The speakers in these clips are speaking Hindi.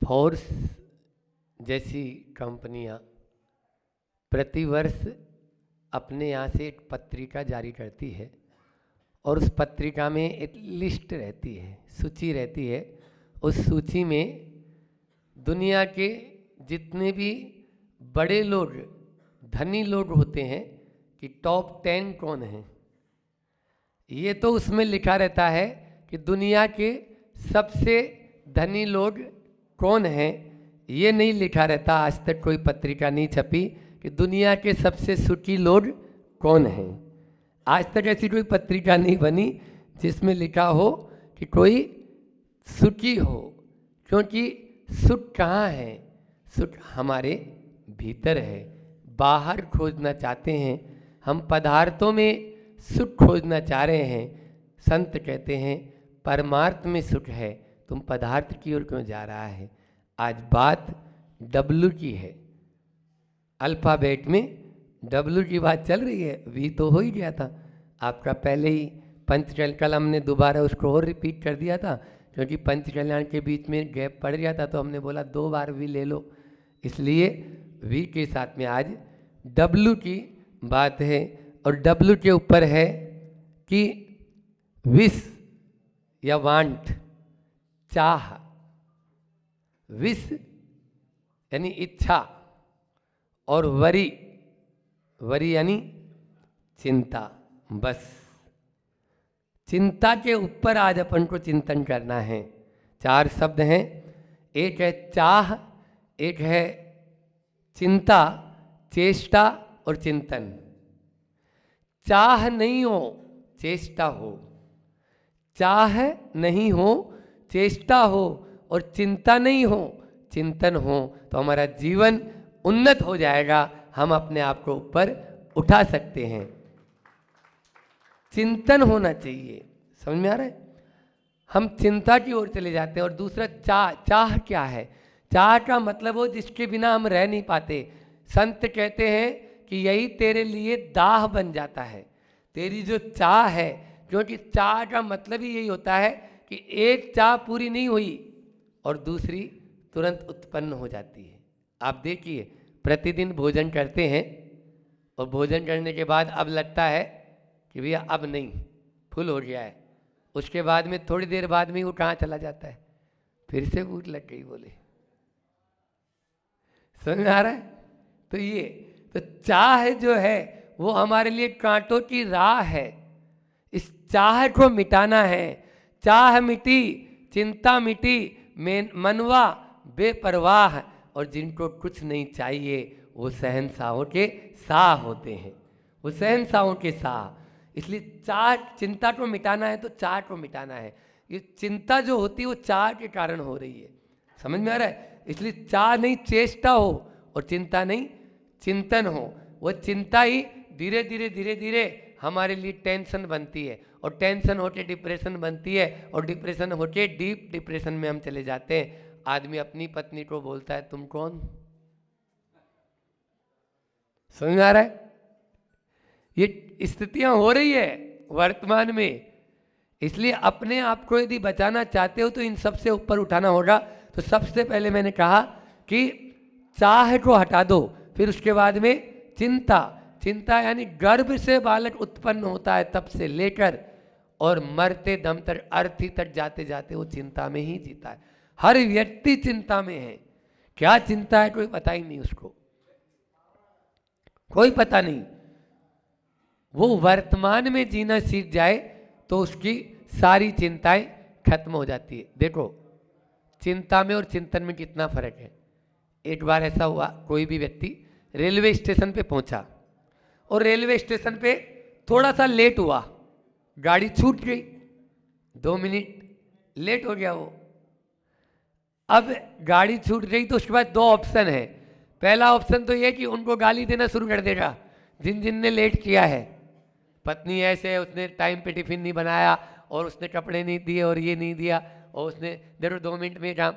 फोर्स जैसी कंपनियां प्रतिवर्ष अपने यहाँ से एक पत्रिका जारी करती है और उस पत्रिका में एक लिस्ट रहती है, सूची रहती है। उस सूची में दुनिया के जितने भी बड़े लोग, धनी लोग होते हैं कि टॉप 10 कौन हैं, ये तो उसमें लिखा रहता है कि दुनिया के सबसे धनी लोग कौन हैं। ये नहीं लिखा रहता, आज तक कोई पत्रिका नहीं छपी कि दुनिया के सबसे सुखी लोग कौन हैं। आज तक ऐसी कोई पत्रिका नहीं बनी जिसमें लिखा हो कि कोई सुखी हो, क्योंकि सुख कहाँ है? सुख हमारे भीतर है। बाहर खोजना चाहते हैं हम, पदार्थों में सुख खोजना चाह रहे हैं। संत कहते हैं परमार्थ में सुख है, तुम पदार्थ की ओर क्यों जा रहा है? आज बात W की है, अल्फाबेट में W की बात चल रही है। V तो हो ही गया था आपका पहले ही, पंचकल्याण हमने दोबारा उसको और रिपीट कर दिया था, क्योंकि पंचकल्याण के बीच में गैप पड़ गया था, तो हमने बोला 2 बार V ले लो, इसलिए V के साथ में आज W की बात है। और W के ऊपर है कि विश या वांट, चाह। विश यानी इच्छा, और वरी, वरी यानी चिंता। बस चिंता के ऊपर आज अपन को चिंतन करना है। 4 शब्द हैं, एक है चाह, एक है चिंता, चेष्टा और चिंतन। चाह नहीं हो, चेष्टा हो। चाह नहीं हो, चेष्टा हो, और चिंता नहीं हो, चिंतन हो, तो हमारा जीवन उन्नत हो जाएगा। हम अपने आप को ऊपर उठा सकते हैं। चिंतन होना चाहिए, समझ में आ रहा है? हम चिंता की ओर चले जाते हैं। और दूसरा चाह। चाह क्या है? चाह का मतलब वो जिसके बिना हम रह नहीं पाते। संत कहते हैं कि यही तेरे लिए दाह बन जाता है, तेरी जो चाह है। क्योंकि चाह का मतलब ही यही होता है कि एक चाह पूरी नहीं हुई और दूसरी तुरंत उत्पन्न हो जाती है। आप देखिए, प्रतिदिन भोजन करते हैं और भोजन करने के बाद अब लगता है कि भैया अब नहीं, फुल हो गया है। उसके बाद में थोड़ी देर बाद में वो कहाँ चला जाता है, फिर से भूख लग गई बोले। समझ में आ रहा है? तो ये तो चाह जो है वो हमारे लिए कांटों की राह है। इस चाह को मिटाना है। चाह मिटी, चिंता मिटी, मनवा बेपरवाह। और जिनको कुछ नहीं चाहिए वो शहंशाहों के शाह होते हैं, वो शहंशाहों के शाह। इसलिए चाह, चिंता को मिटाना है तो चाह को मिटाना है। ये चिंता जो होती है वो चाह के कारण हो रही है। समझ में आ रहा है? इसलिए चाह नहीं चेष्टा हो और चिंता नहीं चिंतन हो। वो चिंता ही धीरे धीरे धीरे धीरे हमारे लिए टेंशन बनती है, और टेंशन होके डिप्रेशन बनती है, और डिप्रेशन होके डीप डिप्रेशन में हम चले जाते हैं। आदमी अपनी पत्नी को बोलता है तुम कौन? समझ में आ रहा है? ये स्थितियां हो रही है वर्तमान में। इसलिए अपने आप को यदि बचाना चाहते हो तो इन सबसे ऊपर उठाना होगा। तो सबसे पहले मैंने कहा कि चाह को हटा दो, फिर उसके बाद में चिंता। चिंता यानी गर्भ से बालक उत्पन्न होता है तब से लेकर और मरते दम तक, अर्थी तक जाते जाते वो चिंता में ही जीता है। हर व्यक्ति चिंता में है। क्या चिंता है कोई पता ही नहीं उसको, कोई पता नहीं। वो वर्तमान में जीना सीख जाए तो उसकी सारी चिंताएं खत्म हो जाती है। देखो चिंता में और चिंतन में कितना फर्क है। एक बार ऐसा हुआ, कोई भी व्यक्ति रेलवे स्टेशन पे पहुंचा और रेलवे स्टेशन पे थोड़ा सा लेट हुआ, गाड़ी छूट गई, 2 मिनट लेट हो गया वो। अब गाड़ी छूट गई तो उसके बाद 2 ऑप्शन है। पहला ऑप्शन तो ये कि उनको गाली देना शुरू कर देगा जिन जिन ने लेट किया है। पत्नी ऐसे है, उसने टाइम पे टिफिन नहीं बनाया, और उसने कपड़े नहीं दिए, और ये नहीं दिया, और उसने देखो 2 मिनट में काम।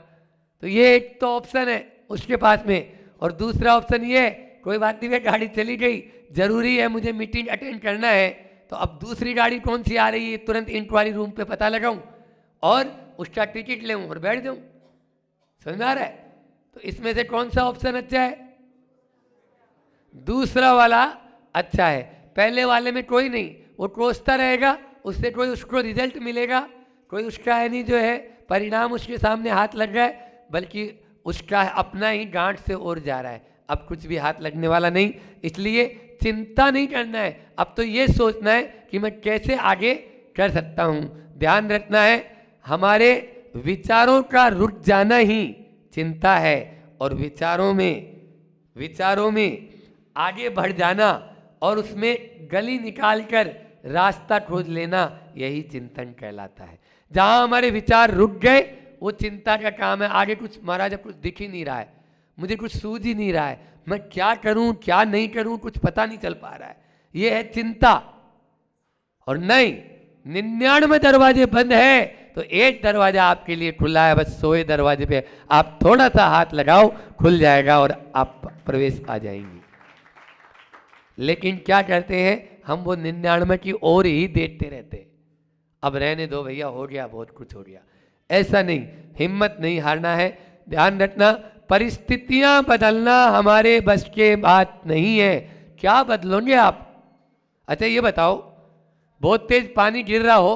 तो ये एक तो ऑप्शन है उसके पास में। और दूसरा ऑप्शन ये, कोई बात नहीं है, गाड़ी चली गई, जरूरी है मुझे मीटिंग अटेंड करना है, तो अब दूसरी गाड़ी कौन सी आ रही है तुरंत इंक्वायरी रूम पे पता लगाऊं और उसका टिकट ले और बैठ जाऊं। समझ में आ रहा है? तो इसमें से कौन सा ऑप्शन अच्छा है? दूसरा वाला अच्छा है। पहले वाले में कोई नहीं, वो कोसता रहेगा, उससे कोई उसको रिजल्ट मिलेगा, कोई उसका है नहीं जो है परिणाम उसके सामने हाथ लग रहा है, बल्कि उसका अपना ही गांठ से और जा रहा है, अब कुछ भी हाथ लगने वाला नहीं। इसलिए चिंता नहीं करना है, अब तो ये सोचना है कि मैं कैसे आगे कर सकता हूँ। ध्यान रखना है, हमारे विचारों का रुक जाना ही चिंता है, और विचारों में आगे बढ़ जाना और उसमें गली निकालकर रास्ता खोज लेना, यही चिंतन कहलाता है। जहाँ हमारे विचार रुक गए वो चिंता का काम है। आगे कुछ महाराज कुछ दिख ही नहीं रहा है, मुझे कुछ सूझ ही नहीं रहा है, मैं क्या करूं क्या नहीं करूं कुछ पता नहीं चल पा रहा है, ये है चिंता। और नहीं, 99 दरवाजे बंद है तो एक दरवाजा आपके लिए खुला है, बस 100 दरवाजे पे आप थोड़ा सा हाथ लगाओ, खुल जाएगा और आप प्रवेश पा जाएंगे। लेकिन क्या करते हैं हम, वो 99 की ओर ही देखते रहते हैं, अब रहने दो भैया, हो गया बहुत कुछ हो गया। ऐसा नहीं, हिम्मत नहीं हारना है। ध्यान रखना, परिस्थितियां बदलना हमारे बस के बात नहीं है। क्या बदलोगे आप? अच्छा ये बताओ, बहुत तेज पानी गिर रहा हो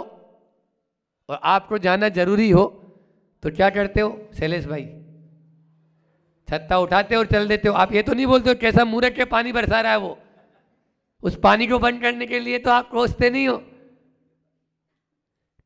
और आपको जाना जरूरी हो तो क्या करते हो शैलेश भाई? छत्ता उठाते हो और चल देते हो। आप ये तो नहीं बोलते हो कैसा मूर्ख के पानी बरसा रहा है वो, उस पानी को बंद करने के लिए तो आप कोसते नहीं हो।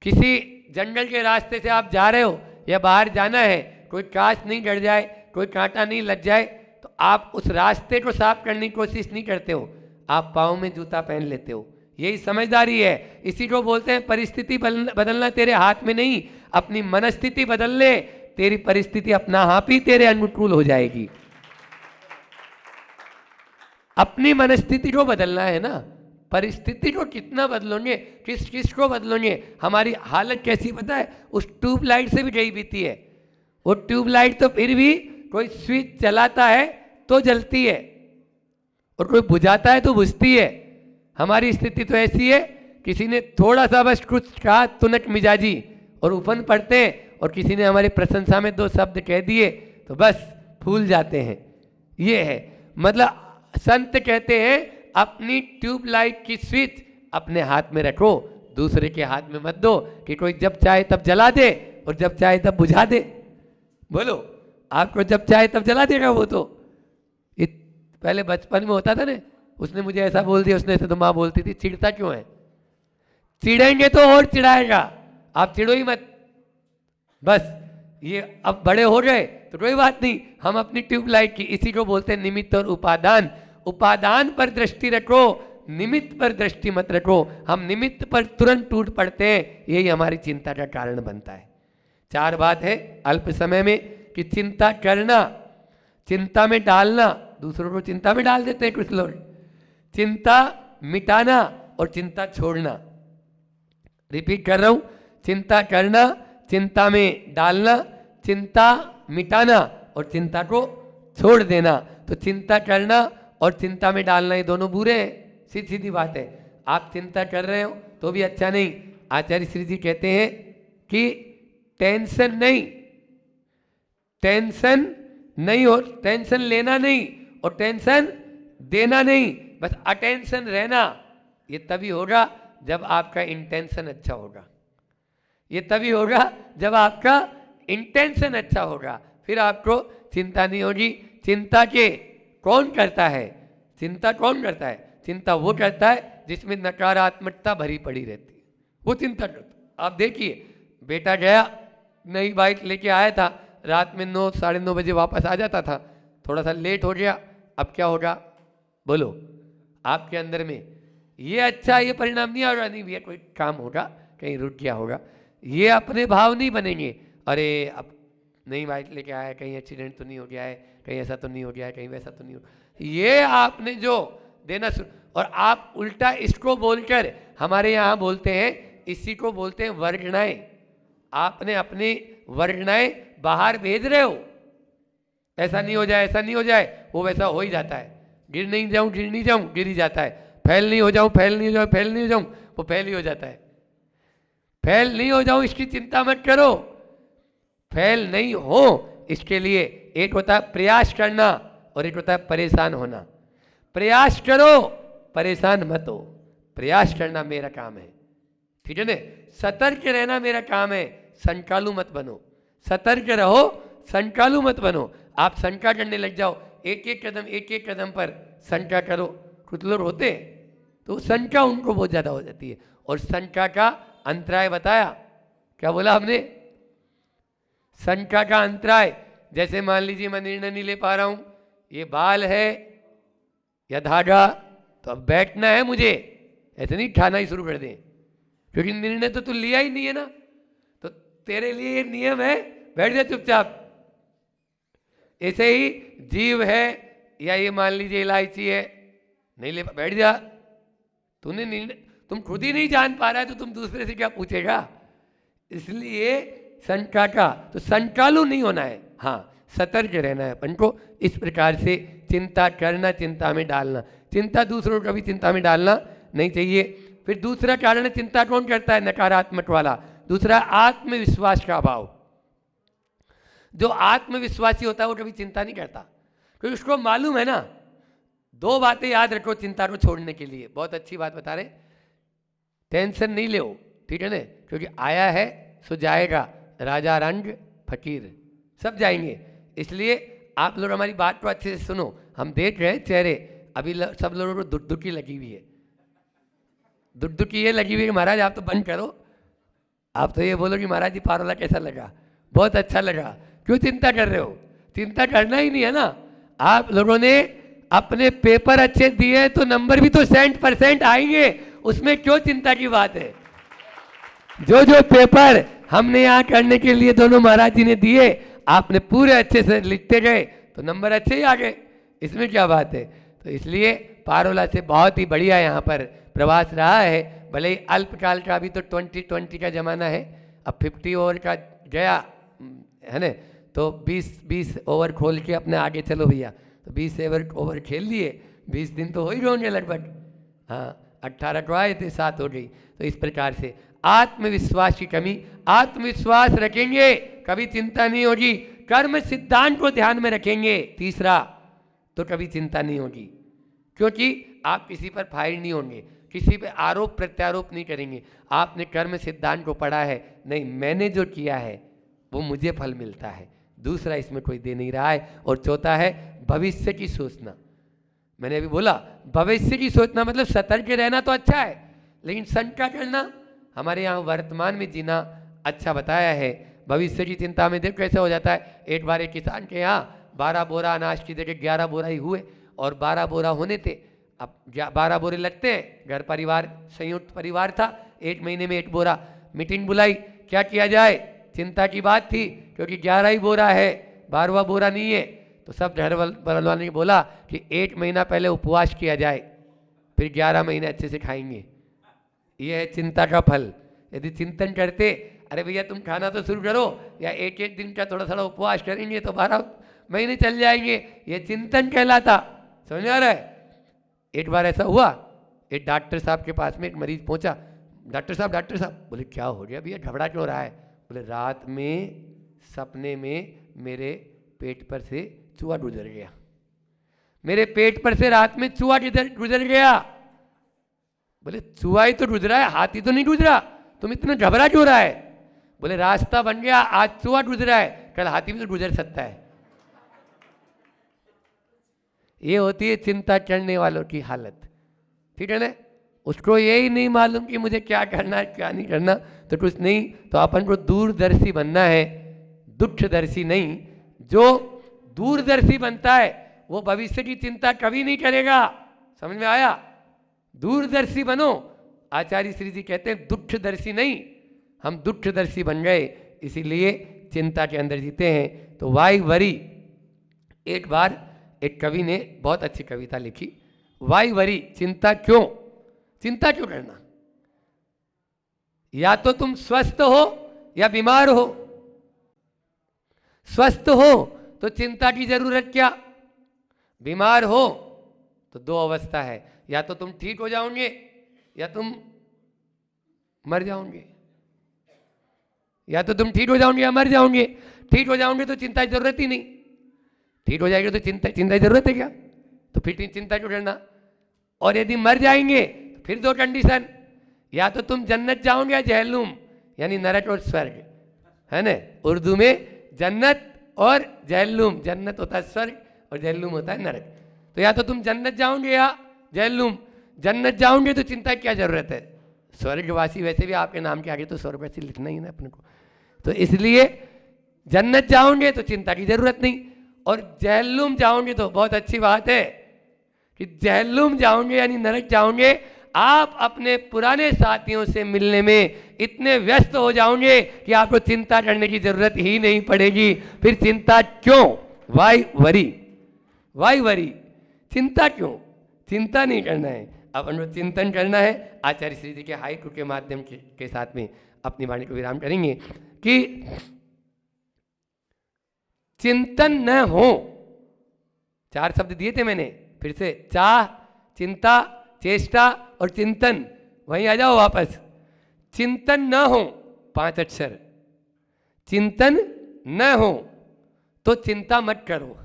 किसी जंगल के रास्ते से आप जा रहे हो या बाहर जाना है, कोई कांच नहीं गड़ जाए, कोई कांटा नहीं लग जाए, तो आप उस रास्ते को साफ करने की कोशिश नहीं करते हो, आप पाँव में जूता पहन लेते हो। यही समझदारी है। इसी को बोलते हैं परिस्थिति बदलना तेरे हाथ में नहीं, अपनी मनस्थिति बदल ले, तेरी परिस्थिति अपना आप ही तेरे अनुकूल हो जाएगी। अपनी मनस्थिति को बदलना है ना, परिस्थिति को कितना बदलोगे, किस को बदलोगे। हमारी हालत कैसी पता है, उस ट्यूबलाइट से भी गई बीती है। वो ट्यूबलाइट तो फिर भी कोई स्विच जलाता है तो जलती है और कोई बुझाता है तो बुझती है। हमारी स्थिति तो ऐसी है, किसी ने थोड़ा सा बस कुछ कहा तुनक मिजाजी और उफन पड़ते हैं, और किसी ने हमारी प्रशंसा में 2 शब्द कह दिए तो बस फूल जाते हैं। ये है मतलब, संत कहते हैं अपनी ट्यूबलाइट की स्विच अपने हाथ में रखो, दूसरे के हाथ में मत दो कि कोई जब चाहे तब जला दे और जब चाहे तब बुझा दे। बोलो, आपको जब चाहे तब जला देगा वो तो। पहले बचपन में होता था ना, उसने मुझे ऐसा बोल दिया, उसने ऐसा, तो माँ बोलती थी चिढ़ता क्यों है? चिढ़ेंगे तो और चिढ़ाएगा, आप चिढ़ो ही मत। बस ये अब बड़े हो गए तो कोई बात नहीं, हम अपनी ट्यूबलाइट की, इसी को बोलते हैं निमित्त और उपादान। उपादान पर दृष्टि रखो, निमित्त पर दृष्टि मत रखो। हम निमित्त पर तुरंत टूट पड़ते हैं, यही हमारी चिंता का कारण बनता है। 4 बात है अल्प समय में कि चिंता करना, चिंता में डालना, दूसरों को चिंता में डाल देते हैं कुछ लोग, चिंता मिटाना और चिंता छोड़ना। रिपीट कर रहा हूं, चिंता करना, चिंता में डालना, चिंता मिटाना और चिंता को छोड़ देना। तो चिंता करना और चिंता में डालना ये दोनों बुरे हैं, सीधी बात है। आप चिंता कर रहे हो तो भी अच्छा नहीं। आचार्य श्री जी कहते हैं कि टेंशन नहीं हो, टेंशन लेना नहीं और टेंशन देना नहीं, बस अटेंशन रहना। ये तभी होगा जब आपका इंटेंशन अच्छा होगा, ये तभी होगा जब आपका इंटेंशन अच्छा होगा, फिर आपको चिंता नहीं होगी। चिंता के कौन करता है? चिंता कौन करता है? चिंता वो करता है जिसमें नकारात्मकता भरी पड़ी रहती है, वो चिंता करता। आप देखिए, बेटा गया नई बाइक लेके आया था, रात में 9 साढ़े 9 बजे वापस आ जाता था, थोड़ा सा लेट हो गया, अब क्या होगा? बोलो, आपके अंदर में ये अच्छा ये परिणाम नहीं आएगा, नहीं भैया कोई काम होगा, कहीं रुक गया होगा, ये अपने भाव नहीं बनेंगे। अरे अब नई बाइक लेके आया, कहीं एक्सीडेंट तो नहीं हो गया है, कहीं ऐसा तो नहीं हो गया है, कहीं वैसा तो नहीं हो, ये आपने जो देना और आप उल्टा इसको बोलकर, हमारे यहाँ बोलते हैं, इसी को बोलते हैं वर्गणाएं। आपने अपनी वर्गणाएं बाहर भेज रहे हो, ऐसा नहीं हो जाए, ऐसा नहीं हो जाए, वो वैसा हो ही जाता है। गिर नहीं जाऊं, गिर ही जाता है। फैल नहीं हो जाऊं, फैल नहीं हो जाऊं, वो फैल ही हो जाता है। फैल नहीं हो जाऊं इसकी चिंता मत करो, फैल नहीं हो इसके लिए एक होता है प्रयास करना और एक होता है परेशान होना। प्रयास करो, परेशान मत हो। प्रयास करना मेरा काम है, ठीक है ना। सतर्क रहना मेरा काम है, संकालू मत बनो। सतर्क रहो, संकालू मत बनो। आप शंका करने लग जाओ, एक एक कदम पर शंका करो। कुछ लोग होते तो शंका उनको बहुत ज़्यादा हो जाती है। और शंका का अंतराय बताया, क्या बोला हमने? शंका का अंतराय, जैसे मान लीजिए मैं निर्णय नहीं ले पा रहा हूं, ये बाल है या धागा, तो अब बैठना है मुझे, ऐसे नहीं खाना ही शुरू कर दें, क्योंकि निर्णय तो तू लिया ही नहीं है ना। तो तेरे लिए ये नियम है, बैठ जा चुपचाप। ऐसे ही जीव है या ये मान लीजिए इलायची है, नहीं ले, बैठ जा। तूने निर्णय, तुम खुद ही नहीं जान पा रहा है तो तुम दूसरे से क्या पूछेगा? इसलिए शंका का, तो संकालू नहीं होना है, हाँ सतर्क रहना है अपन को। इस प्रकार से चिंता करना, चिंता में डालना, चिंता दूसरों को भी चिंता में डालना नहीं चाहिए। फिर दूसरा कारण है, चिंता कौन करता है? नकारात्मक वाला। दूसरा आत्मविश्वास का अभाव। जो आत्मविश्वासी होता है वो कभी चिंता नहीं करता, क्योंकि उसको मालूम है ना। दो बातें याद रखो चिंता को छोड़ने के लिए, बहुत अच्छी बात बता रहे। टेंशन नहीं लो, ठीक है ना, क्योंकि आया है सो जाएगा, राजा रंग फकीर सब जाएंगे। इसलिए आप लोग हमारी बात को अच्छे से सुनो। हम देख रहे हैं चेहरे, अभी सब लोगों को दुखदुखी लगी हुई है, दुखदुखी ये लगी हुई है। महाराज आप तो बंद करो, आप तो ये बोलो कि महाराज जी पारोला कैसा लगा? बहुत अच्छा लगा। क्यों चिंता कर रहे हो? चिंता करना ही नहीं है ना। आप लोगों ने अपने पेपर अच्छे दिए तो नंबर भी तो 100% आएंगे, उसमें क्यों चिंता की बात है? जो जो पेपर हमने यहाँ करने के लिए दोनों महाराज जी ने दिए, आपने पूरे अच्छे से लिखते गए तो नंबर अच्छे ही आ गए, इसमें क्या बात है? तो इसलिए पारोला से बहुत ही बढ़िया यहाँ पर प्रवास रहा है। भले ही अल्पकाल का, अभी तो 2020 का जमाना है, अब 50 ओवर का गया है ना, तो 20 ओवर खोल के अपने आगे चलो भैया। तो 20 ओवर खेल लिए, 20 दिन तो हो ही होंगे लगभग। हाँ 18 को आए थे, 7 हो गई। तो इस प्रकार से आत्मविश्वास की कमी, आत्मविश्वास रखेंगे कभी चिंता नहीं होगी। कर्म सिद्धांत को ध्यान में रखेंगे, तीसरा, तो कभी चिंता नहीं होगी, क्योंकि आप किसी पर फायर नहीं होंगे, किसी पे आरोप प्रत्यारोप नहीं करेंगे। आपने कर्म सिद्धांत को पढ़ा है, नहीं मैंने जो किया है वो मुझे फल मिलता है, दूसरा इसमें कोई दे नहीं रहा है। और चौथा है भविष्य की सोचना। मैंने अभी बोला भविष्य की सोचना मतलब सतर्क रहना तो अच्छा है, लेकिन शंका करना, हमारे यहाँ वर्तमान में जीना अच्छा बताया है। भविष्य की चिंता में देखो कैसे हो जाता है। एक बार एक किसान के यहाँ 12 बोरा अनाज की जगह 11 बोरा ही हुए, और 12 बोरा होने थे। अब 12 बोरे लगते हैं, घर परिवार संयुक्त परिवार था, 1 महीने में 1 बोरा। मीटिंग बुलाई, क्या किया जाए? चिंता की बात थी, क्योंकि 11 ही बोरा है, 12वां बोरा नहीं है। तो सब घर वालों ने बोला कि 1 महीना पहले उपवास किया जाए, फिर 11 महीने अच्छे से खाएंगे। ये है चिंता का फल। यदि चिंतन करते, अरे भैया तुम खाना तो शुरू करो, या एक एक दिन का थोड़ा थोड़ा उपवास करेंगे तो 12 महीने चल जाएंगे, ये चिंतन कहलाता। समझ में आ रहा है? एक बार ऐसा हुआ, एक डॉक्टर साहब के पास में एक मरीज पहुंचा। डॉक्टर साहब बोले क्या हो गया भैया, घबरा क्यों रहा है? बोले रात में सपने में मेरे पेट पर से चूहा गुजर गया, मेरे पेट पर से रात में चूहा गुजर गया। बोले चूहा ही तो गुजरा है, हाथी तो नहीं गुजरा, तुम इतना घबरा क्यों रहा है? बोले रास्ता बन गया, आज चूहा गुजरा है, कल हाथी भी तो गुजर सकता है। ये होती है चिंता करने वालों की हालत, ठीक है ना। उसको यही नहीं मालूम कि मुझे क्या करना है क्या नहीं करना, तो कुछ नहीं। तो अपन को दूरदर्शी बनना है, दुखदर्शी नहीं। जो दूरदर्शी बनता है वो भविष्य की चिंता कभी नहीं करेगा। समझ में आया? दूरदर्शी बनो। आचार्य श्री जी कहते हैं दुखदर्शी नहीं, हम दुखदर्शी बन गए, इसीलिए चिंता के अंदर जीते हैं। तो वाई वरी, एक बार एक कवि ने बहुत अच्छी कविता लिखी, वाई वरी, चिंता क्यों करना? या तो तुम स्वस्थ हो या बीमार हो। स्वस्थ हो तो चिंता की जरूरत क्या? बीमार हो तो 2 अवस्था है, या तो तुम ठीक हो जाओगे या तुम मर जाओगे, या तो तुम ठीक हो जाओगे या मर जाओगे। ठीक हो जाओगे तो चिंता की जरूरत ही नहीं, ठीक हो जाएगी तो चिंता की जरूरत है क्या? तो फिर चिंता क्यों करना? और यदि मर जाएंगे तो फिर दो कंडीशन, या तो तुम जन्नत जाओगे या जहन्नुम, यानी नरक और स्वर्ग, है ना? उर्दू में जन्नत और जहन्नुम, जन्नत होता है स्वर्ग और जहन्नुम होता है नरक। तो या तो तुम जन्नत जाओगे या जहन्नुम। जन्नत जाओगे तो चिंता की क्या जरूरत है? स्वर्गवासी वैसे भी आपके नाम के आगे तो स्वर्गवासी लिखना ही ना अपने को, तो इसलिए जन्नत जाओगे तो चिंता की जरूरत नहीं। और जहन्नुम जाओगे तो बहुत अच्छी बात है कि जहन्नुम जाओगे यानी नरक जाओगे, आप अपने पुराने साथियों से मिलने में इतने व्यस्त हो जाओगे कि आपको चिंता करने की जरूरत ही नहीं पड़ेगी। फिर चिंता क्यों? वाई वरी, वाई वरी, चिंता क्यों? चिंता नहीं करना है, अपन को चिंतन करना है। आचार्य श्री जी के हाइकू के माध्यम के साथ में अपनी वाणी को विराम करेंगे कि चिंतन न हो, चार शब्द दिए थे मैंने, फिर से चाह, चिंता, चेष्टा और चिंतन, वहीं आ जाओ वापस। चिंतन न हो, 5 अक्षर, चिंतन न हो तो चिंता मत करो।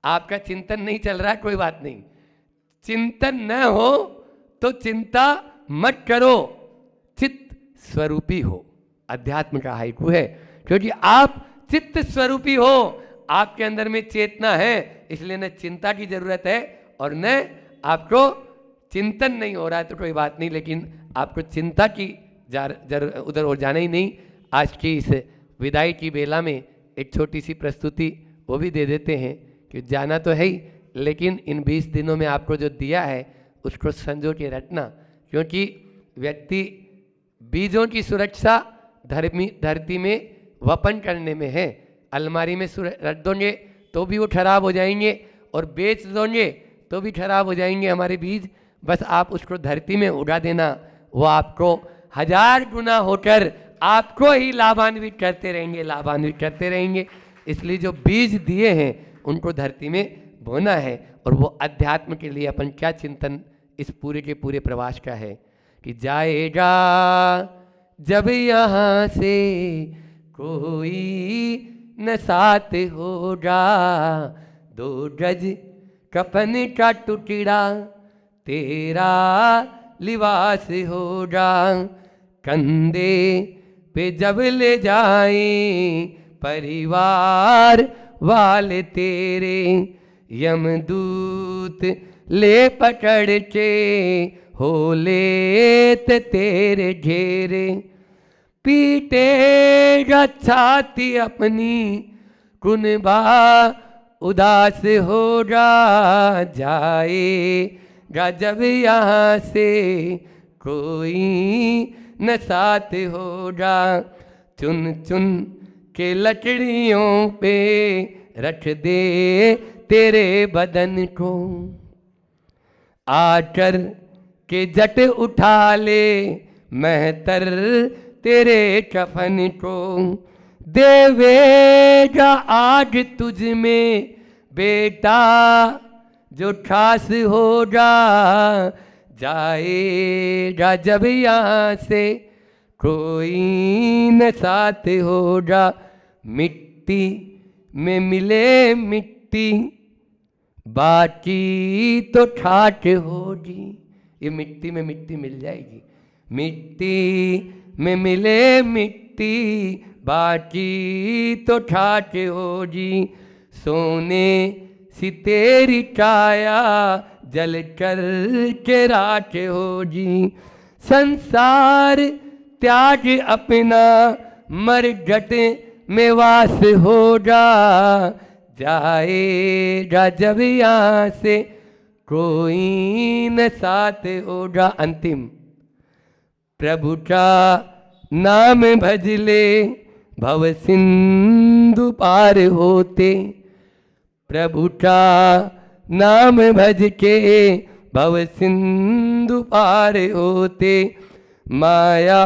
आपका चिंतन नहीं चल रहा है कोई बात नहीं, चिंतन न हो तो चिंता मत करो, चित्त स्वरूपी हो। अध्यात्म का हाइकू है, क्योंकि आप चित्त स्वरूपी हो, आपके अंदर में चेतना है, इसलिए न चिंता की जरूरत है और न आपको चिंतन नहीं हो रहा है तो कोई बात नहीं, लेकिन आपको चिंता की उधर और जाना ही नहीं। आज की इस विदाई की बेला में एक छोटी सी प्रस्तुति वो भी दे देते हैं कि जाना तो है ही, लेकिन इन 20 दिनों में आपको जो दिया है उसको संजो के रखना, क्योंकि व्यक्ति बीजों की सुरक्षा धरती में वपन करने में है। अलमारी में रख दोगे तो भी वो खराब हो जाएंगे और बेच दोगे तो भी खराब हो जाएंगे हमारे बीज। बस आप उसको धरती में उगा देना, वो आपको 1000 गुना होकर आपको ही लाभान्वित करते रहेंगे, लाभान्वित करते रहेंगे। इसलिए जो बीज दिए हैं उनको धरती में बोना है। और वो अध्यात्म के लिए अपन क्या चिंतन इस पूरे के पूरे प्रवास का है कि जाएगा जब यहाँ से कोई न साथ होगा, 2 गज कफन का टुकड़ा तेरा लिबास होगा, कंधे पे जब ले जाए परिवार वाले तेरे, यमदूत ले पकड़ के हो लेत तेरे घेरे, पीटेगा छाती अपनी कुनबा उदास होगा, जाएगा जब यहाँ से कोई न साथ होगा, चुन चुन के लकड़ियों पे रख दे तेरे बदन को, आकर के जट उठा ले महतर तेरे कफन को, देवेगा आग तुझ में बेटा जो खास होगा, जाएगा जब यहाँ से कोई न साथ होगा, मिट्टी में मिले मिट्टी बाकी तो ठाट होगी। ये मिट्टी में मिट्टी मिल जाएगी, मिट्टी में मिले मिट्टी बाकी तो ठाट होगी, सोने सी तेरी काया जल कर के राख होगी, संसार त्याग अपना मरघट में वास होगा, जाएगा जब यहाँ से कोई न साथ होगा। अंतिम, प्रभु का नाम भज ले भव सिंधु पार होते, प्रभु का नाम भज के भव सिंधु पार होते, माया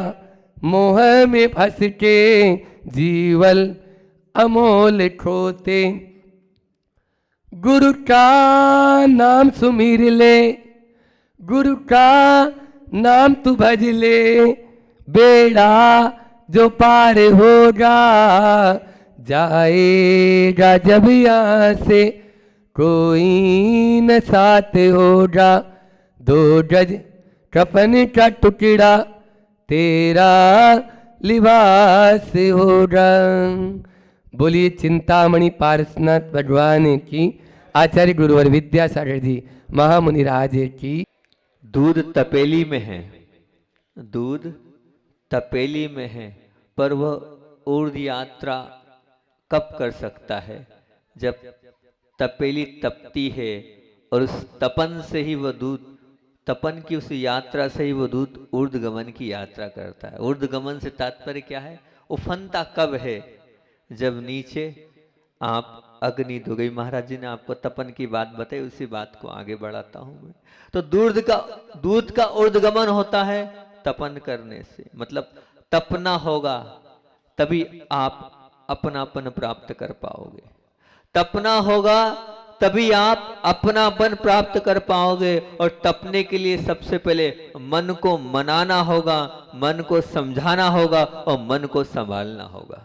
मोह में फंस के जीवन अमोल खोते, गुरु का नाम सुमिर ले, गुरु का नाम तू भज ले, बेड़ा जो पार होगा, जाएगा जब यहाँ से कोई न साथ होगा, 2 गज कफन का टुकड़ा तेरा लिबास होगा। बोलिए चिंतामणि पार्श्वनाथ भगवान की, आचार्य गुरुवर विद्यासागर जी महामुनि राज की। दूध तपेली में है, दूध तपेली में है, पर वह ऊर्ध्व यात्रा कब कर सकता है? जब तपेली तपती है और उस तपन से ही वह दूध, तपन की उस यात्रा से ही वो दूध ऊर्ध्वगमन की यात्रा करता है। ऊर्ध्वगमन से तात्पर्य क्या है? उफनता कब है? जब नीचे आप अग्नि दो गई। महाराज जी ने आपको तपन की बात बताई, उसी बात को आगे बढ़ाता हूं मैं। तो दूध का ऊर्ध्वगमन होता है तपन करने से, मतलब तपना होगा तभी आप अपनापन प्राप्त कर पाओगे। तपना होगा तभी आप अपनापन प्राप्त कर पाओगे। और तपने के लिए सबसे पहले मन को मनाना होगा, मन को समझाना होगा और मन को संभालना होगा।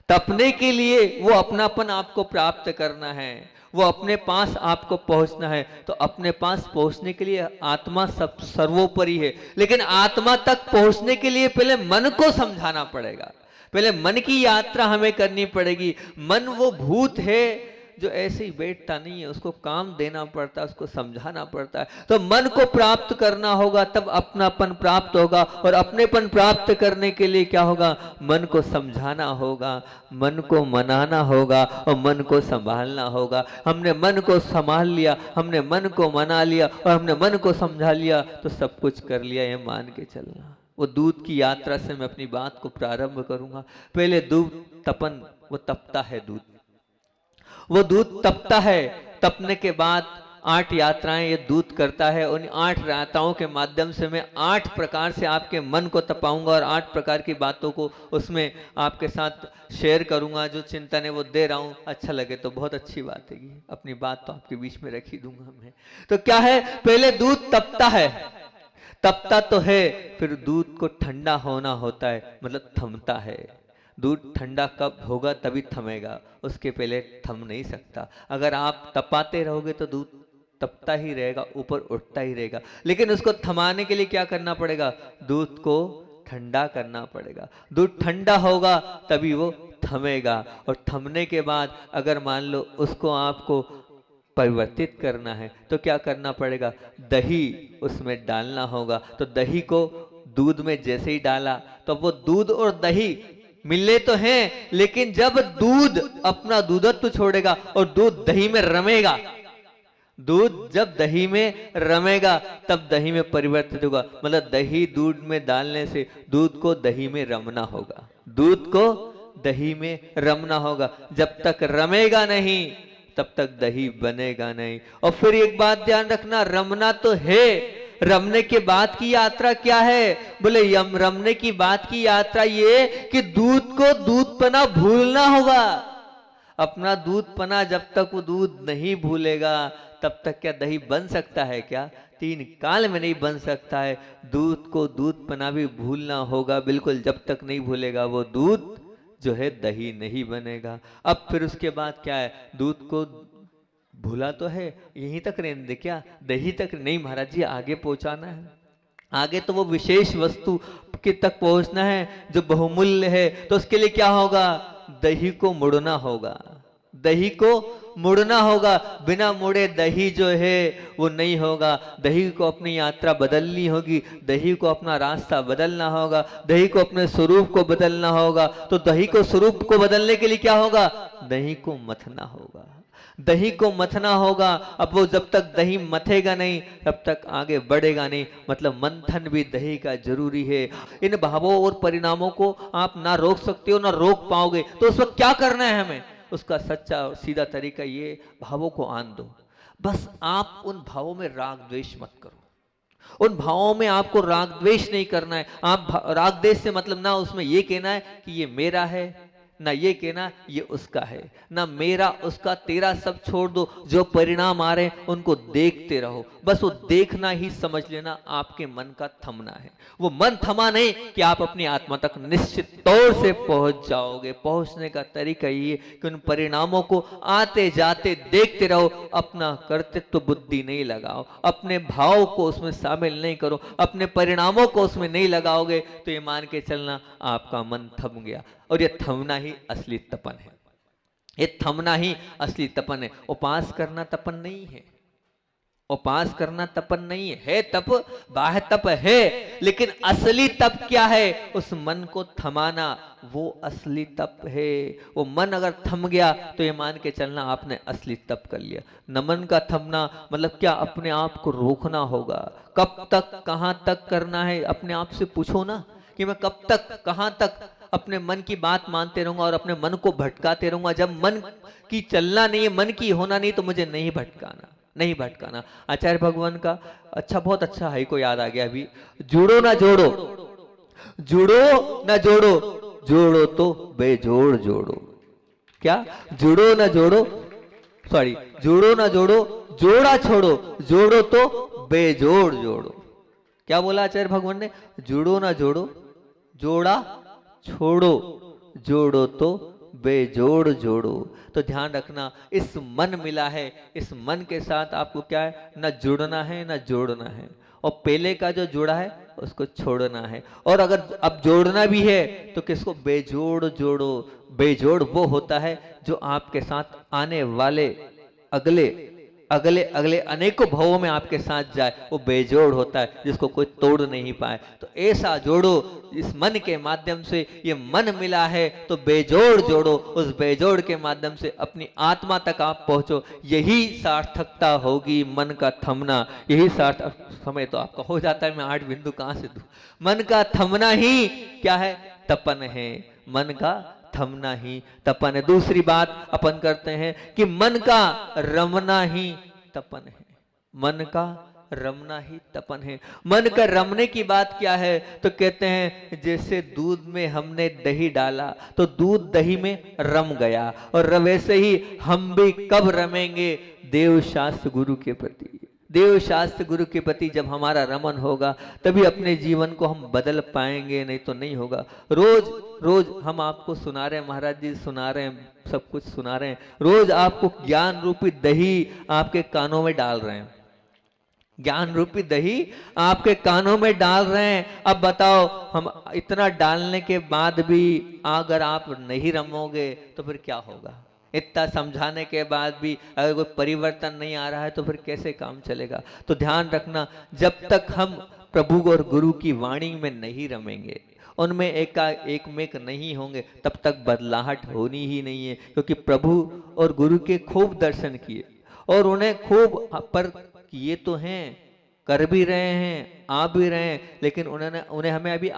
तपने के लिए वो अपनापन आपको प्राप्त करना है, वो अपने पास आपको पहुंचना है। तो अपने पास पहुंचने के लिए आत्मा सब सर्वोपरि है, लेकिन आत्मा तक पहुंचने के लिए पहले मन को समझाना पड़ेगा, पहले मन की यात्रा हमें करनी पड़ेगी। मन वो भूत है जो ऐसे ही बैठता नहीं है, उसको काम देना पड़ता है, उसको समझाना पड़ता है। तो मन को प्राप्त करना होगा तब अपनापन प्राप्त होगा। और अपनेपन प्राप्त करने के लिए क्या होगा? मन को समझाना होगा, मन को मनाना होगा और मन को संभालना होगा। हमने मन को संभाल लिया, हमने मन को मना लिया और हमने मन को समझा लिया तो सब कुछ कर लिया, ये मान के चलना। वो दूध की यात्रा से मैं अपनी बात को प्रारंभ करूंगा। पहले दूध तपन, वो तपता है दूध, वो दूध तपता है। तपने के बाद 8 यात्राएं ये दूध करता है। उन 8 यात्राओं के माध्यम से मैं 8 प्रकार से आपके मन को तपाऊंगा और 8 प्रकार की बातों को उसमें आपके साथ शेयर करूंगा। जो चिंतन है वो दे रहा हूं, अच्छा लगे तो बहुत अच्छी बात है, अपनी बात तो आपके बीच में रख ही दूंगा मैं। तो क्या है? पहले दूध तपता है, तपता तो है, फिर दूध को ठंडा होना होता है, मतलब थमता है। दूध ठंडा कब होगा? तभी थमेगा, उसके पहले थम नहीं सकता। अगर आप तपाते रहोगे तो दूध तपता ही रहेगा, ऊपर उठता ही रहेगा। लेकिन उसको थमाने के लिए क्या करना पड़ेगा? दूध को ठंडा करना पड़ेगा। दूध ठंडा होगा तभी वो थमेगा। और थमने के बाद अगर मान लो उसको आपको परिवर्तित करना है तो क्या करना पड़ेगा? दही उसमें डालना होगा। तो दही को दूध में जैसे ही डाला तो वो दूध और दही मिलने तो हैं, लेकिन जब दूध अपना दूधत्व छोड़ेगा और दूध दही में रमेगा, दूध जब दही में रमेगा तब दही में परिवर्तित होगा। मतलब दही दूध में डालने से दूध को दही में रमना होगा, दूध को दही में रमना होगा। जब तक रमेगा नहीं तब तक दही बनेगा नहीं। और फिर एक बात ध्यान रखना, रमना तो है, रमने के बाद की यात्रा क्या है? बोले रमने की बाद की यात्रा ये कि दूध को दूधपना भूलना होगा। अपना दूधपना जब तक वो दूध नहीं भूलेगा तब तक क्या दही बन सकता है? क्या 3 काल में नहीं बन सकता है। दूध को दूधपना भी भूलना होगा, बिल्कुल जब तक नहीं भूलेगा वो दूध जो है दही नहीं बनेगा। अब फिर उसके बाद क्या है? दूध को भूला तो है, यहीं तक रहने दे क्या? दही तक नहीं महाराज जी, आगे पहुंचाना है। आगे तो वो विशेष वस्तु के तक पहुंचना है जो बहुमूल्य है। तो उसके लिए क्या होगा? दही को मुड़ना होगा, दही को मुड़ना होगा। बिना मुड़े दही जो है वो नहीं होगा। दही को अपनी यात्रा बदलनी होगी, दही को अपना रास्ता बदलना होगा, दही को अपने स्वरूप को बदलना होगा। तो दही को स्वरूप को बदलने के लिए क्या होगा? दही को मथना होगा, दही को मथना होगा। अब वो जब तक दही मथेगा नहीं तब तक आगे बढ़ेगा नहीं। मतलब मंथन भी दही का जरूरी है। इन भावों और परिणामों को आप ना रोक सकते हो ना रोक पाओगे। तो उस वक्त क्या करना है हमें? उसका सच्चा और सीधा तरीका ये, भावों को आन दो। बस आप उन भावों में राग द्वेष मत करो, उन भावों में आपको राग द्वेष नहीं करना है। आप राग द्वेष से मतलब ना उसमें ये कहना है कि ये मेरा है, ना ये कहना ये उसका है, ना मेरा उसका तेरा, सब छोड़ दो। जो परिणाम आ रहे हैं उनको देखते रहो, बस वो देखना ही समझ लेना आपके मन का थमना है। वो मन थमा नहीं कि आप अपनी आत्मा तक निश्चित तौर से पहुंच जाओगे। पहुंचने का तरीका ये है कि उन परिणामों को आते जाते देखते रहो, अपना कर्तृत्व बुद्धि नहीं लगाओ, अपने भाव को उसमें शामिल नहीं करो, अपने परिणामों को उसमें नहीं लगाओगे तो ये मान के चलना आपका मन थम गया। और ये थमना ही असली तपन है, ये थमना ही असली तपन है। उपास करना तपन नहीं है, उपास करना तपन नहीं है तप, बाह्य तप है, लेकिन असली तप क्या है? उस मन को थमाना, वो असली तप है। वो मन अगर थम गया तो ये मान के चलना आपने असली तप कर लिया। न मन का थमना मतलब क्या? अपने आप को रोकना होगा। कब तक कहां तक करना है अपने आप से पूछो ना, कि मैं कब तक कहां तक अपने मन की बात मानते रहूंगा और अपने मन को भटकाते रहूंगा। जब मन की चलना नहीं है, मन की होना नहीं, तो मुझे नहीं भटकाना, नहीं भटकाना। आचार्य भगवान का बहुत अच्छा है को याद आ गया अभी, जुड़ो ना जोड़ो, जुड़ो ना जोड़ो, जोड़ो तो बेजोड़ जोड़ो। क्या? जुड़ो ना जोड़ो, सॉरी, जुड़ो ना जोड़ो, जोड़ा छोड़ो, जोड़ो तो बेजोड़ जोड़ो। क्या बोला आचार्य भगवान ने? जुड़ो ना जोड़ो, जोड़ा छोड़ो, जोड़ो तो बेजोड़ जोड़ो। तो ध्यान रखना, इस मन मिला है, इस मन के साथ आपको क्या है? ना जुड़ना है ना जोड़ना है। और पहले का जो जुड़ा है उसको छोड़ना है। और अगर अब जोड़ना भी है तो किसको? बेजोड़ जोड़ो। बेजोड़ वो होता है जो आपके साथ आने वाले अगले अगले अगले अनेकों भावों में आपके साथ जाए, वो बेजोड़ होता है, जिसको कोई तोड़ नहीं पाए। तो ऐसा जोड़ो इस मन के माध्यम से। ये मन मिला है तो बेजोड़ जोड़ो, उस बेजोड़ के माध्यम से अपनी आत्मा तक आप पहुंचो। यही सार्थकता होगी मन का थमना, यही सार्थक। समय तो आपका हो जाता है, मैं 8 बिंदु कहां से दूं? मन का थमना ही क्या है? तपन है। मन का थमना ही तपन है। दूसरी बात अपन करते हैं कि मन का रमना ही तपन है। मन का रमना ही तपन है। मन का रमने की बात क्या है? तो कहते हैं जैसे दूध में हमने दही डाला तो दूध दही में रम गया, और वैसे ही हम भी कब रमेंगे? देव शास्त्र गुरु के प्रति। देव शास्त्र गुरु के प्रति जब हमारा रमन होगा तभी अपने जीवन को हम बदल पाएंगे, नहीं तो नहीं होगा। रोज रोज हम आपको सुना रहे हैं, महाराज जी सुना रहे हैं, सब कुछ सुना रहे हैं, रोज आपको ज्ञान रूपी दही आपके कानों में डाल रहे हैं, ज्ञान रूपी दही आपके कानों में डाल रहे हैं। अब बताओ, हम इतना डालने के बाद भी अगर आप नहीं रमोगे तो फिर क्या होगा? इतना समझाने के बाद भी अगर कोई परिवर्तन नहीं आ रहा है तो फिर कैसे काम चलेगा? तो ध्यान रखना, जब तक हम प्रभु और गुरु की वाणी में नहीं रमेंगे, उनमें एक मेक नहीं होंगे, तब तक बदलाहट होनी ही नहीं है। क्योंकि प्रभु और गुरु के खूब दर्शन किए और उन्हें खूब पर किए तो हैं, कर भी रहे हैं, आ भी रहे हैं, लेकिन उन्हें हमें अभी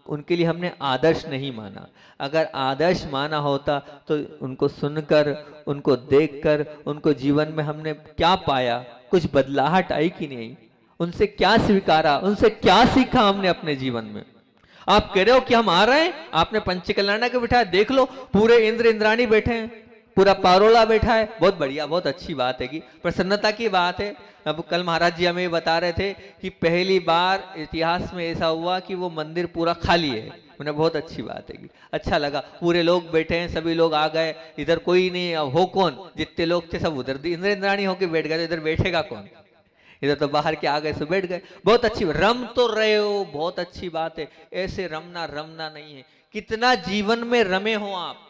उनके लिए हमने आदर्श नहीं माना। अगर आदर्श माना होता तो उनको सुनकर, उनको देखकर, उनको जीवन में हमने क्या पाया? कुछ बदलाहट आई कि नहीं? उनसे क्या स्वीकारा? उनसे क्या सीखा हमने अपने जीवन में? आप कह रहे हो कि हम आ रहे हैं, आपने पंचकल्याण को बिठाया, देख लो पूरे इंद्र इंद्राणी बैठे हैं, पूरा पारोला बैठा है, बहुत बढ़िया, बहुत अच्छी बात है कि प्रसन्नता की बात है। अब कल महाराज जी हमें बता रहे थे कि पहली बार इतिहास में ऐसा हुआ कि वो मंदिर पूरा खाली है। उन्हें बहुत अच्छी बात है कि अच्छा लगा, पूरे लोग बैठे हैं, सभी लोग आ गए, इधर कोई नहीं, अब हो कौन? जितने लोग थे सब उधर इंद्र इंद्राणी होके बैठ गए, तो इधर बैठेगा कौन? इधर तो बाहर के आ गए, सो बैठ गए। बहुत अच्छी, रम तो रहे हो, बहुत अच्छी बात है। ऐसे रमना नहीं है। कितना जीवन में रमे हो आप,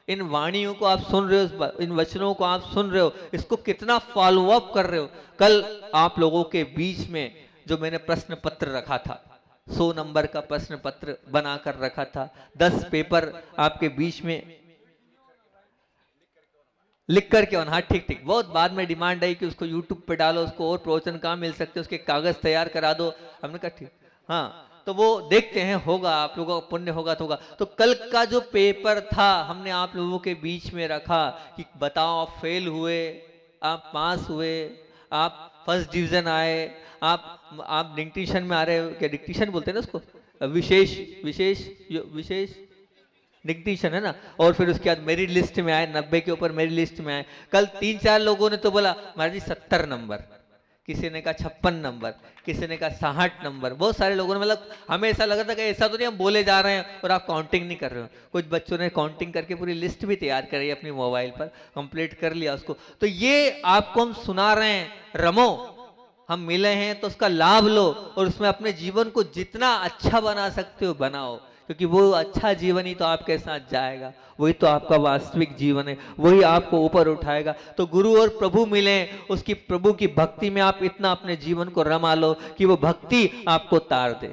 इन वाणियों को आप सुन रहे हो, इन वचनों को आप सुन रहे हो, इसको कितना फॉलो अप कर रहे हो? कल आप लोगों के बीच में जो मैंने प्रश्न पत्र रखा था, 100 नंबर का प्रश्न पत्र बनाकर रखा था, 10 पेपर आपके बीच में लिख करके, हाँ ठीक, बहुत बाद में डिमांड आई कि उसको यूट्यूब पे डालो, उसको और प्रवचन कहाँ मिल सकते, उसके कागज तैयार करा दो। हमने कहा ठीक, हाँ तो वो देखते हैं, होगा, आप लोगों का पुण्य होगा तो होगा। तो कल का जो पेपर था हमने आप लोगों के बीच में रखा कि बताओ, आप फेल हुए, आप पास हुए, आप फर्स्ट डिवीजन आए, आप डिक्टेशन में आ रहे हो, क्या डिक्टेशन बोलते हैं ना उसको, विशेष विशेष विशेष डिक्टेशन है ना। और फिर उसके बाद मेरी लिस्ट में आए, 90 के ऊपर मेरी लिस्ट में आए। कल 3-4 लोगों ने तो बोला महाराज जी 70 नंबर, किसी ने कहा 56 नंबर, किसी ने कहा 60 नंबर। बहुत सारे लोगों ने, मतलब हमें ऐसा लग रहा था कि ऐसा तो नहीं हम बोले जा रहे हैं और आप काउंटिंग नहीं कर रहे हो। कुछ बच्चों ने काउंटिंग करके पूरी लिस्ट भी तैयार करी अपनी मोबाइल पर, कंप्लीट कर लिया उसको। तो ये आपको हम सुना रहे हैं, रमो, हम मिले हैं तो उसका लाभ लो और उसमें अपने जीवन को जितना अच्छा बना सकते हो बनाओ, क्योंकि वो अच्छा जीवन ही तो आपके साथ जाएगा, वही तो आपका वास्तविक जीवन है, वही आपको ऊपर उठाएगा। तो गुरु और प्रभु मिले, उसकी प्रभु की भक्ति में आप इतना अपने जीवन को रमा लो कि वो भक्ति आपको तार दे,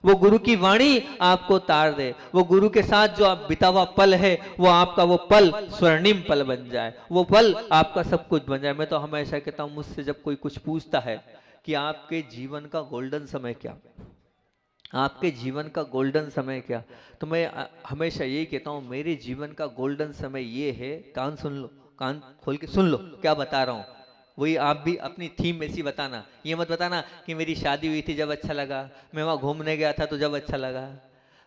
वो गुरु की वाणी आपको तार दे, वो गुरु के साथ जो आप बिता हुआ पल है वो आपका वो पल स्वर्णिम पल बन जाए, वो पल आपका सब कुछ बन जाए। मैं तो हमेशा कहता हूं, मुझसे जब कोई कुछ पूछता है कि आपके जीवन का गोल्डन समय क्या, आपके जीवन का गोल्डन समय क्या, तो मैं हमेशा यही कहता हूं, मेरे जीवन का गोल्डन समय ये है, कान सुन लो, कान खोल के सुन लो क्या बता रहा हूं, वही आप भी अपनी थीम ऐसी बताना। ये मत बताना कि मेरी शादी हुई थी जब अच्छा लगा, मैं वहां घूमने गया था तो जब अच्छा लगा।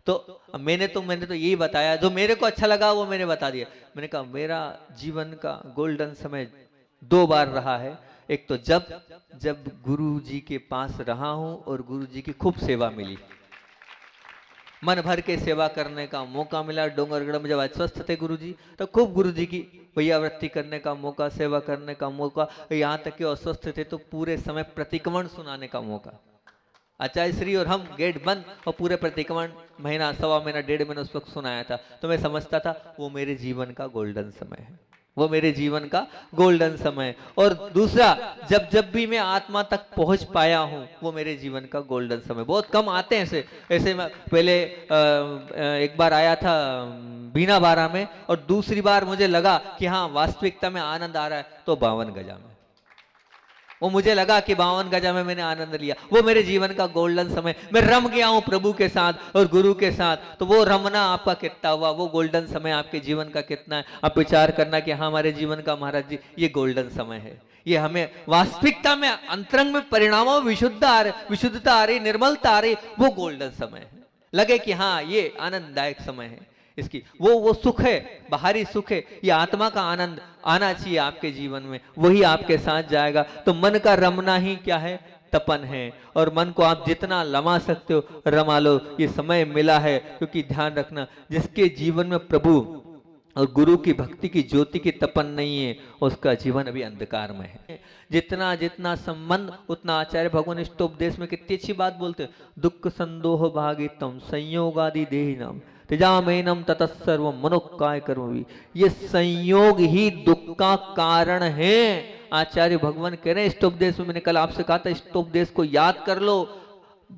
तो मैंने तो यही बताया, जो मेरे को अच्छा लगा वो मैंने बता दिया। मैंने कहा मेरा जीवन का गोल्डन समय 2 बार रहा है। एक तो जब गुरु जी के पास रहा हूं और गुरु जी की खूब सेवा मिली, मन भर के सेवा करने का मौका मिला। डोंगरगढ़ में जब अस्वस्थ थे गुरु जी, तो खूब गुरु जी की भैयावृत्ति करने का मौका, सेवा करने का मौका। यहाँ तक कि अस्वस्थ थे तो पूरे समय प्रतिक्रमण सुनाने का मौका। आचार्य श्री और हम गेट बंद और पूरे प्रतिक्रमण महीना, सवा महीना, 1.5 महीना उस वक्त सुनाया था। तो मैं समझता था वो मेरे जीवन का गोल्डन समय है, वो मेरे जीवन का गोल्डन समय। और दूसरा, जब भी मैं आत्मा तक पहुंच पाया हूं वो मेरे जीवन का गोल्डन समय। बहुत कम आते हैं ऐसे मैं पहले एक बार आया था बीना बारा में, और दूसरी बार मुझे लगा कि हाँ वास्तविकता में आनंद आ रहा है तो 52 गजा में। वो मुझे लगा कि 52 गजा में मैंने आनंद लिया, वो मेरे जीवन का गोल्डन समय। मैं रम गया हूं प्रभु के साथ और गुरु के साथ। तो वो रमना आपका कितना हुआ, वो गोल्डन समय आपके जीवन का कितना है, आप विचार करना कि हाँ हमारे जीवन का महाराज जी ये गोल्डन समय है। ये हमें वास्तविकता में अंतरंग में परिणामों विशुद्धता आ रही, निर्मलता आ रही, वो गोल्डन समय है। लगे कि हाँ ये आनंददायक समय है इसकी, वो सुख है, बाहरी सुख है, ये आत्मा का आनंद आना चाहिए आपके जीवन में, वही आपके साथ जाएगा। तो मन का रमना ही क्या है, तपन है। और मन को आप जितना रमा सकते हो रमा लो, ये समय मिला है। क्योंकि ध्यान रखना, जिसके जीवन में प्रभु और गुरु की भक्ति की ज्योति की तपन नहीं है, उसका जीवन अभी अंधकार में है। जितना जितना संबंध उतना आचार्य भगवान इष्टोपदेश में कितनी अच्छी बात बोलते हैं, दुख संदोह भागितम संयोगादि देहिनाम तेजामेनम ततस्सर्व मनोकाय कर्म भी। ये संयोग ही दुख का कारण है। आचार्य भगवान कह रहे हैं इष्टोपदेश में, मैंने कल आपसे कहा था इष्टोपदेश को याद कर लो,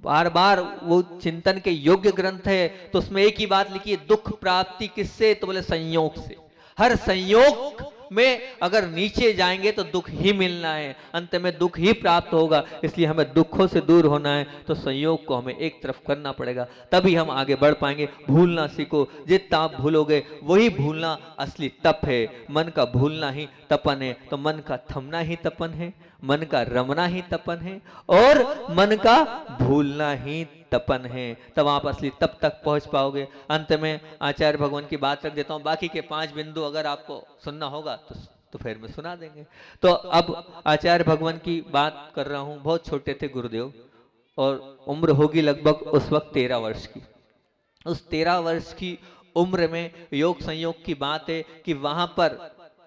बार बार वो चिंतन के योग्य ग्रंथ है। तो उसमें एक ही बात लिखी है, दुख प्राप्ति किससे, तो बोले संयोग से। हर संयोग में अगर नीचे जाएंगे तो दुख ही मिलना है, अंत में दुख ही प्राप्त होगा। इसलिए हमें दुखों से दूर होना है तो संयोग को हमें एक तरफ करना पड़ेगा, तभी हम आगे बढ़ पाएंगे। भूलना सीखो, जितना आप भूलोगे वही भूलना असली तप है। मन का भूलना ही तपन है, तो मन का थमना ही तपन है, मन का रमना ही तपन है, और मन का भूलना ही तपन है। तब आप असली तप तक पहुंच पाओगे। अंत में आचार्य भगवान की बात रख देता हूं, बाकी के 5 बिंदु अगर आपको सुनना होगा तो फिर में सुना देंगे। तो अब आचार्य भगवान की बात कर रहा हूं। बहुत छोटे थे गुरुदेव, और उम्र होगी लगभग उस वक्त 13 वर्ष की। उस 13 वर्ष की उम्र में योग संयोग की बात है कि वहां पर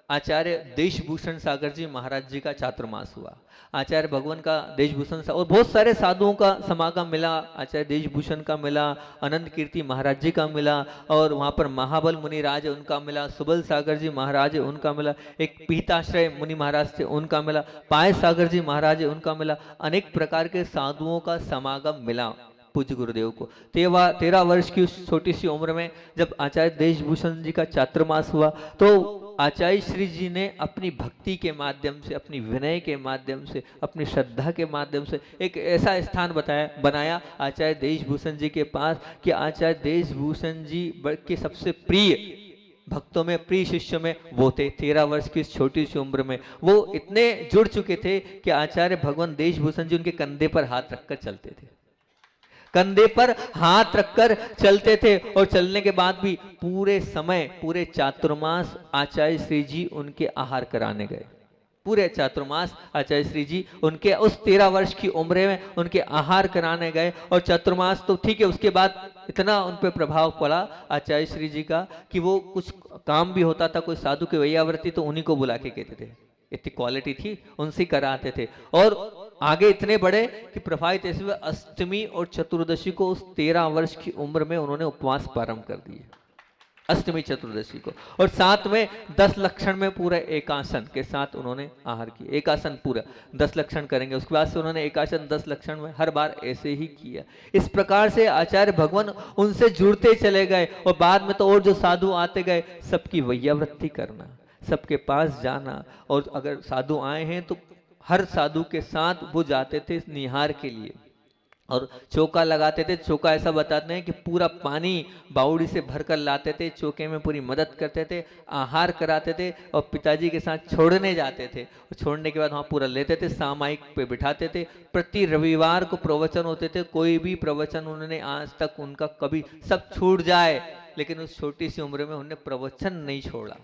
आचार्य देशभूषण सागर जी महाराज जी का चातुर्मास हुआ। आचार्य भगवान का देशभूषण और बहुत सारे साधुओं का समागम मिला। आचार्य देशभूषण का मिला, अनंत कीर्ति महाराज जी का मिला, और वहां पर महाबल मुनि राज उनका मिला, सुबल सागर जी महाराज उनका मिला, एक पीताश्रय मुनि महाराज थे उनका मिला, पाय सागर जी महाराज उनका मिला। अनेक प्रकार के साधुओं का समागम मिला पूज्य गुरुदेव को। 13 वर्ष की उस छोटी सी उम्र में जब आचार्य देशभूषण जी का चातुर्मास हुआ, तो आचार्य श्री जी ने अपनी भक्ति के माध्यम से, अपनी विनय के माध्यम से, अपनी श्रद्धा के माध्यम से एक ऐसा स्थान बनाया आचार्य देशभूषण जी के पास कि आचार्य देशभूषण जी के सबसे प्रिय भक्तों में, प्रिय शिष्य में वो थे। 13 वर्ष की इस छोटी सी उम्र में वो इतने जुड़ चुके थे कि आचार्य भगवान देशभूषण जी उनके कंधे पर हाथ रखकर चलते थे। कंधे पर हाथ रखकर चलते थे और चलने के बाद भी पूरे समय, पूरे चातुर्मास आचार्य श्री जी उनके आहार कराने गए। पूरे चातुर्मास आचार्य श्री जी उनके उस 13 वर्ष की उम्र में उनके आहार कराने गए। और चातुर्मास तो ठीक है, उसके बाद इतना उन पर प्रभाव पड़ा आचार्य श्री जी का कि वो कुछ काम भी होता था, कोई साधु की वैयावृत्ति तो उन्हीं को बुला के कहते थे, इतनी क्वालिटी थी, उनसे कराते थे। और आगे इतने बड़े कि प्रभावित ऐसे अष्टमी और चतुर्दशी को उस 13 वर्ष की उम्र में उन्होंने उपवास प्रारंभ कर दिए, अष्टमी चतुर्दशी को। और साथ में 10 लक्षण में पूरा एकासन के साथ उन्होंने आहार किया। एकासन पूरा 10 लक्षण करेंगे, उसके बाद से उन्होंने एकासन 10 लक्षण में हर बार ऐसे ही किया। इस प्रकार से आचार्य भगवान उनसे जुड़ते चले गए। और बाद में तो और जो साधु आते गए, सबकी वैयावृत्ति करना, सबके पास जाना। और अगर साधु आए हैं तो हर साधु के साथ वो जाते थे निहार के लिए और चौका लगाते थे। चौका ऐसा बताते हैं कि पूरा पानी बावड़ी से भरकर लाते थे, चौके में पूरी मदद करते थे, आहार कराते थे और पिताजी के साथ छोड़ने जाते थे। और छोड़ने के बाद वहाँ पूरा लेते थे, सामायिक पे बिठाते थे। प्रति रविवार को प्रवचन होते थे, कोई भी प्रवचन उन्होंने आज तक उनका कभी, सब छूट जाए लेकिन उस छोटी सी उम्र में उन्होंने प्रवचन नहीं छोड़ा।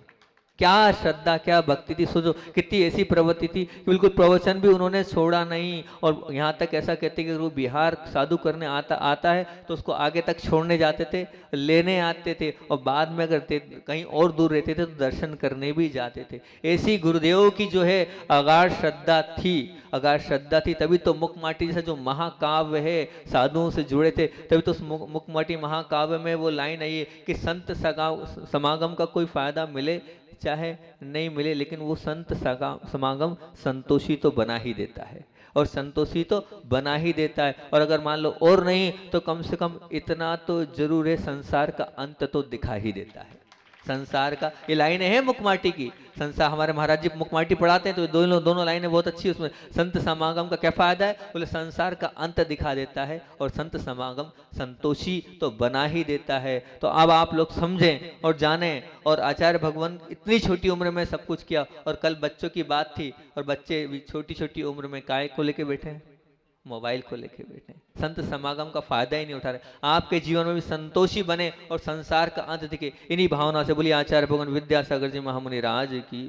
क्या श्रद्धा, क्या भक्ति थी, सोचो कितनी ऐसी प्रवृत्ति थी, बिल्कुल प्रवचन भी उन्होंने छोड़ा नहीं। और यहाँ तक ऐसा कहते कि वो बिहार साधु करने आता है तो उसको आगे तक छोड़ने जाते थे, लेने आते थे। और बाद में अगर कहीं और दूर रहते थे तो दर्शन करने भी जाते थे। ऐसी गुरुदेव की जो है अगाध श्रद्धा थी, अगाध श्रद्धा थी। तभी तो मुखमाटी जैसा जो महाकाव्य है, साधुओं से जुड़े थे, तभी तो मुखमाटी महाकाव्य में वो लाइन आई है कि संत समागम का कोई फायदा मिले चाहे नहीं मिले, लेकिन वो संत समागम संतोषी तो बना ही देता है, और संतोषी तो बना ही देता है। और अगर मान लो और नहीं तो कम से कम इतना तो जरूर है, संसार का अंत तो दिखा ही देता है। संसार का, ये लाइनें हैं मुखमाटी की, संसार, हमारे महाराज जी मुखमाटी पढ़ाते हैं तो दोनों लाइनें बहुत अच्छी है। उसमें संत समागम का क्या फायदा है, बोले संसार का अंत दिखा देता है और संत समागम संतोषी तो बना ही देता है। तो अब आप लोग समझें और जानें। और आचार्य भगवान इतनी छोटी उम्र में सब कुछ किया। और कल बच्चों की बात थी, और बच्चे भी छोटी छोटी उम्र में काय को लेके बैठे हैं, मोबाइल को लेके बैठे, संत समागम का फायदा ही नहीं उठा रहे। आपके जीवन में भी संतोषी बने और संसार का अंत दिखे, इन्हीं भावना से बोलिए आचार्य भगवान विद्यासागर जी महामुनि राज की।